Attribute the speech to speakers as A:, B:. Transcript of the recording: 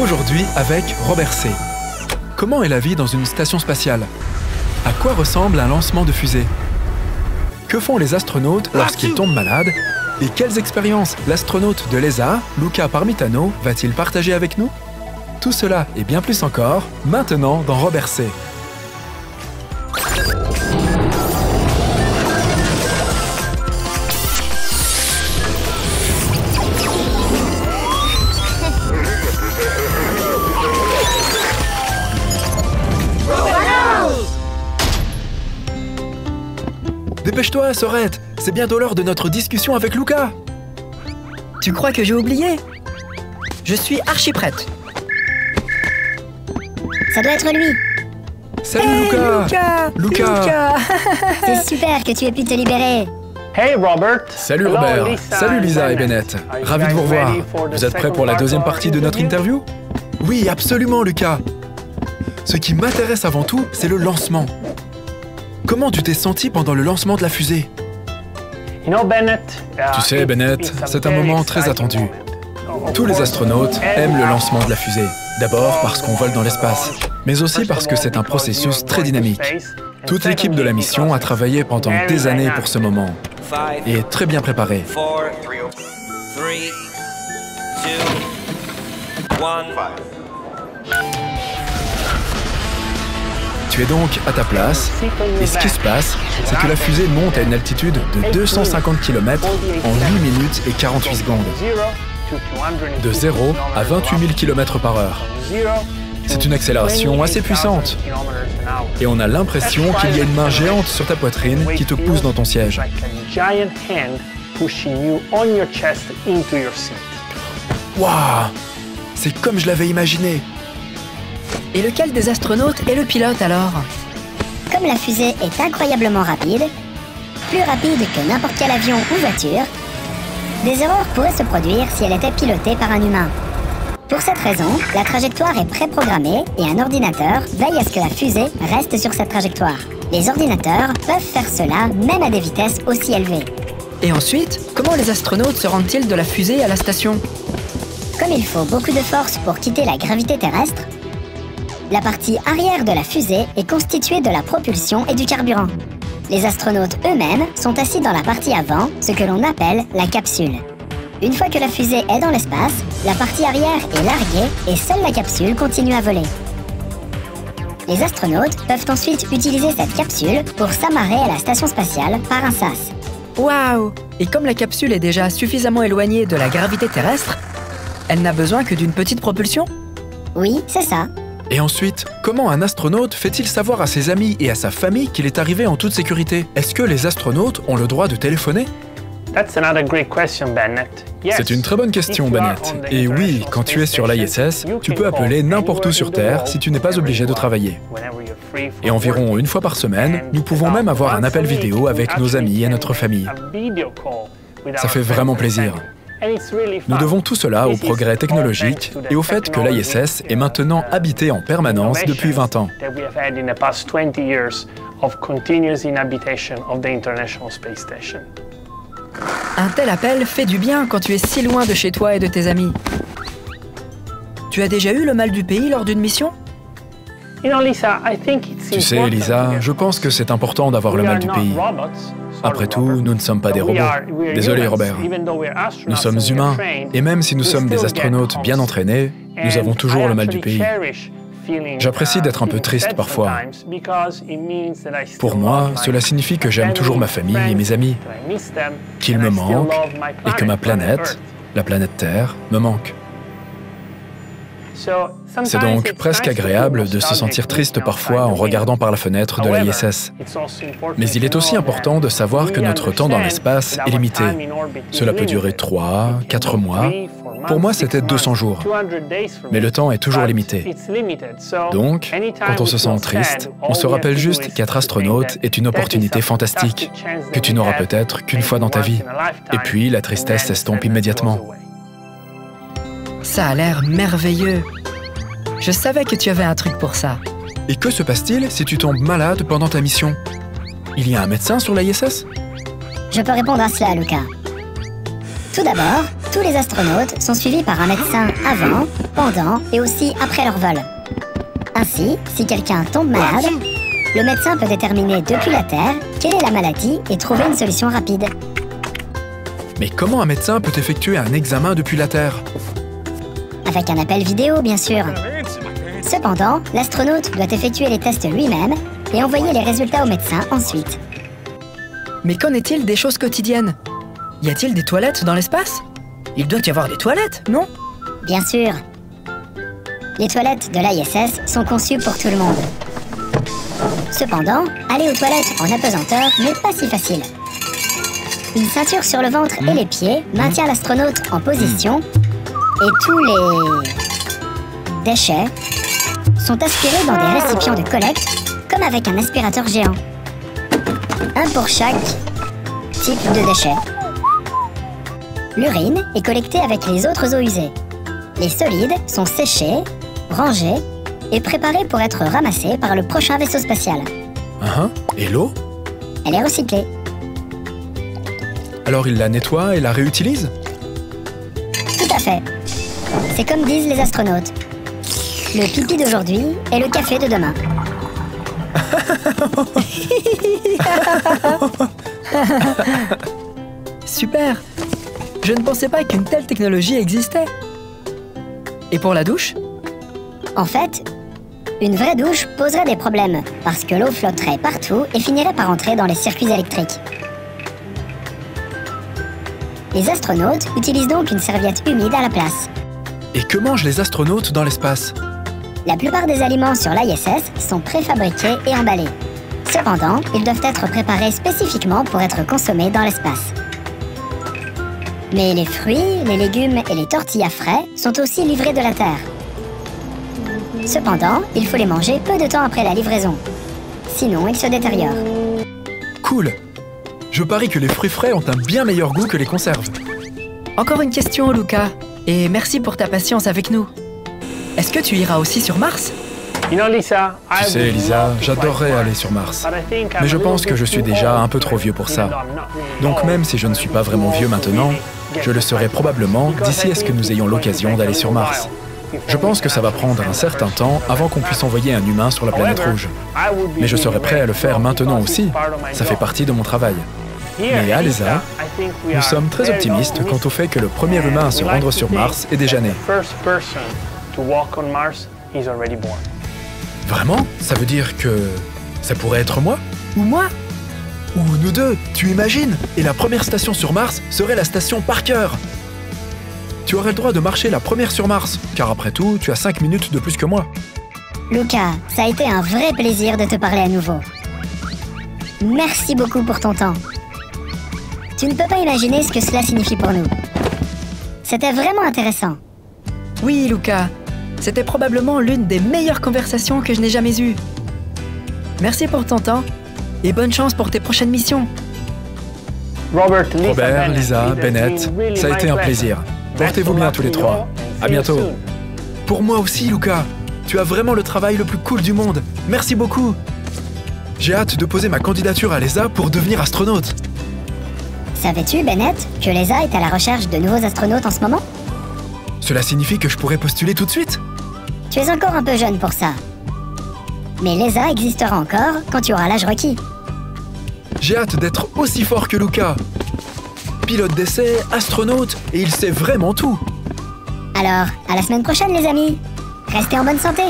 A: Aujourd'hui avec Robert C. Comment est la vie dans une station spatiale? À quoi ressemble un lancement de fusée? Que font les astronautes lorsqu'ils tombent malades? Et quelles expériences l'astronaute de l'ESA, Luca Parmitano, va-t-il partager avec nous? Tout cela et bien plus encore, maintenant dans Robert C. Dépêche-toi, Sorette! C'est bientôt l'heure de notre discussion avec Luca!
B: Tu crois que j'ai oublié? Je suis archi prête.
C: Ça doit être lui.
A: Salut
B: Hey,
A: Luca!
B: Luca!
C: C'est super que tu aies pu te libérer.
D: Hey Robert!
A: Salut
D: Hello,
A: Robert!
D: Lisa
A: Salut
D: and
A: Lisa et Bennett!
D: Are you
A: Ravi de
D: guys
A: vous revoir!
D: ready for the
A: Vous êtes prêts
D: second
A: pour la
D: part
A: deuxième
D: of our
A: partie de notre interview? Oui, absolument Luca! Ce qui m'intéresse avant tout, c'est le lancement. Comment tu t'es senti pendant le lancement de la fusée?
D: You know, Bennett,
A: Tu sais, Bennett, c'est un moment très attendu. Tous les astronautes aiment le lancement de la fusée. D'abord parce qu'on vole dans l'espace, mais aussi parce que c'est un processus très dynamique. Toute l'équipe de la mission a travaillé pendant des années pour ce moment et est très bien préparée.
E: 4, 3, 2, 1.
A: Tu es donc à ta place, et ce qui se passe, c'est que la fusée monte à une altitude de 250 km en 8 minutes et 48 secondes, de 0 à 28 000 km par heure. C'est une accélération assez puissante, et on a l'impression qu'il y a une main géante sur ta poitrine qui te pousse dans ton siège. Waouh! C'est comme je l'avais imaginé.
B: Et lequel des astronautes est le pilote alors?
C: Comme la fusée est incroyablement rapide, plus rapide que n'importe quel avion ou voiture, des erreurs pourraient se produire si elle était pilotée par un humain. Pour cette raison, la trajectoire est préprogrammée et un ordinateur veille à ce que la fusée reste sur cette trajectoire. Les ordinateurs peuvent faire cela même à des vitesses aussi élevées.
B: Et ensuite, comment les astronautes se rendent-ils de la fusée à la station?
C: Comme il faut beaucoup de force pour quitter la gravité terrestre, la partie arrière de la fusée est constituée de la propulsion et du carburant. Les astronautes eux-mêmes sont assis dans la partie avant, ce que l'on appelle la capsule. Une fois que la fusée est dans l'espace, la partie arrière est larguée et seule la capsule continue à voler. Les astronautes peuvent ensuite utiliser cette capsule pour s'amarrer à la station spatiale par un sas.
B: Waouh! Et comme la capsule est déjà suffisamment éloignée de la gravité terrestre, elle n'a besoin que d'une petite propulsion?
C: Oui, c'est ça.
A: Et ensuite, comment un astronaute fait-il savoir à ses amis et à sa famille qu'il est arrivé en toute sécurité? Est-ce que les astronautes ont le droit de téléphoner? C'est une très bonne question, Bennett. Et oui, quand tu es sur l'ISS, tu peux appeler n'importe où sur Terre si tu n'es pas obligé de travailler. Et environ une fois par semaine, nous pouvons même avoir un appel vidéo avec nos amis et notre famille. Ça fait vraiment plaisir. Nous devons tout cela au progrès technologique et au fait que l'ISS est maintenant habité en permanence depuis 20 ans.
B: Un tel appel fait du bien quand tu es si loin de chez toi et de tes amis. Tu as déjà eu le mal du pays lors d'une mission?
A: Tu sais, Lisa, je pense que c'est important d'avoir le mal du pays. Après tout, nous ne sommes pas des robots. Désolé, Robert. Nous sommes humains, et même si nous sommes des astronautes bien entraînés, nous avons toujours le mal du pays. J'apprécie d'être un peu triste parfois. Pour moi, cela signifie que j'aime toujours ma famille et mes amis, qu'ils me manquent, et que ma planète, la planète Terre, me manque. C'est donc presque agréable de se sentir triste parfois en regardant par la fenêtre de l'ISS. Mais il est aussi important de savoir que notre temps dans l'espace est limité. Cela peut durer 3, 4 mois. Pour moi, c'était 200 jours. Mais le temps est toujours limité. Donc, quand on se sent triste, on se rappelle juste qu'être astronaute est une opportunité fantastique, que tu n'auras peut-être qu'une fois dans ta vie. Et puis, la tristesse s'estompe immédiatement.
B: Ça a l'air merveilleux. Je savais que tu avais un truc pour ça.
A: Et que se passe-t-il si tu tombes malade pendant ta mission? Il y a un médecin sur l'ISS?
C: Je peux répondre à cela, Luca. Tout d'abord, Tous les astronautes sont suivis par un médecin avant, pendant et aussi après leur vol. Ainsi, si quelqu'un tombe malade, le médecin peut déterminer depuis la Terre quelle est la maladie et trouver une solution rapide.
A: Mais comment un médecin peut effectuer un examen depuis la Terre?
C: Avec un appel vidéo, bien sûr. Cependant, l'astronaute doit effectuer les tests lui-même et envoyer les résultats au médecin ensuite.
B: Mais qu'en est-il des choses quotidiennes? Y a-t-il des toilettes dans l'espace? Il doit y avoir des toilettes, non?
C: Bien sûr. Les toilettes de l'ISS sont conçues pour tout le monde. Cependant, aller aux toilettes en apesanteur n'est pas si facile. Une ceinture sur le ventre et les pieds maintient l'astronaute en position et tous les déchets sont aspirés dans des récipients de collecte comme avec un aspirateur géant. Un pour chaque type de déchets. L'urine est collectée avec les autres eaux usées. Les solides sont séchés, rangés et préparés pour être ramassés par le prochain vaisseau spatial.
A: Et l'eau?
C: Elle est recyclée.
A: Alors il la nettoie et la réutilise?
C: Tout à fait. C'est comme disent les astronautes. Le pipi d'aujourd'hui est le café de demain.
B: Super! Je ne pensais pas qu'une telle technologie existait. Et pour la douche?
C: En fait, une vraie douche poserait des problèmes, parce que l'eau flotterait partout et finirait par entrer dans les circuits électriques. Les astronautes utilisent donc une serviette humide à la place.
A: Et que mangent les astronautes dans l'espace?
C: La plupart des aliments sur l'ISS sont préfabriqués et emballés. Cependant, ils doivent être préparés spécifiquement pour être consommés dans l'espace. Mais les fruits, les légumes et les tortillas frais sont aussi livrés de la Terre. Cependant, il faut les manger peu de temps après la livraison. Sinon, ils se détériorent.
A: Cool! Je parie que les fruits frais ont un bien meilleur goût que les conserves.
B: Encore une question, Luca. Et merci pour ta patience avec nous. Est-ce que tu iras aussi sur Mars?
A: Tu sais, Lisa, j'adorerais aller sur Mars. Mais je pense que je suis déjà un peu trop vieux pour ça. Donc même si je ne suis pas vraiment vieux maintenant, je le serai probablement d'ici à ce que nous ayons l'occasion d'aller sur Mars. Je pense que ça va prendre un certain temps avant qu'on puisse envoyer un humain sur la planète rouge. Mais je serai prêt à le faire maintenant aussi. Ça fait partie de mon travail. Mais à l'ESA, nous sommes très optimistes quant au fait que le premier humain à se rendre sur Mars est déjà né. Vraiment? Ça veut dire que ça pourrait être moi?
B: Ou moi?
A: Ou nous deux, tu imagines? Et la première station sur Mars serait la station Parker. Tu aurais le droit de marcher la première sur Mars, car après tout, tu as 5 minutes de plus que moi.
C: Luca, ça a été un vrai plaisir de te parler à nouveau. Merci beaucoup pour ton temps. Tu ne peux pas imaginer ce que cela signifie pour nous. C'était vraiment intéressant.
B: Oui, Luca. C'était probablement l'une des meilleures conversations que je n'ai jamais eues. Merci pour ton temps et bonne chance pour tes prochaines missions.
A: Robert, Lisa, Bennett, ça a été un plaisir. Portez-vous bien tous les trois. À bientôt. Pour moi aussi, Luca. Tu as vraiment le travail le plus cool du monde. Merci beaucoup. J'ai hâte de poser ma candidature à l'ESA pour devenir astronaute.
C: Savais-tu, Bennett, que l'ESA est à la recherche de nouveaux astronautes en ce moment?
A: Cela signifie que je pourrais postuler tout de suite?
C: Tu es encore un peu jeune pour ça. Mais l'ESA existera encore quand tu auras l'âge requis.
A: J'ai hâte d'être aussi fort que Luca. Pilote d'essai, astronaute, et il sait vraiment tout.
C: Alors, à la semaine prochaine les amis. Restez en bonne santé.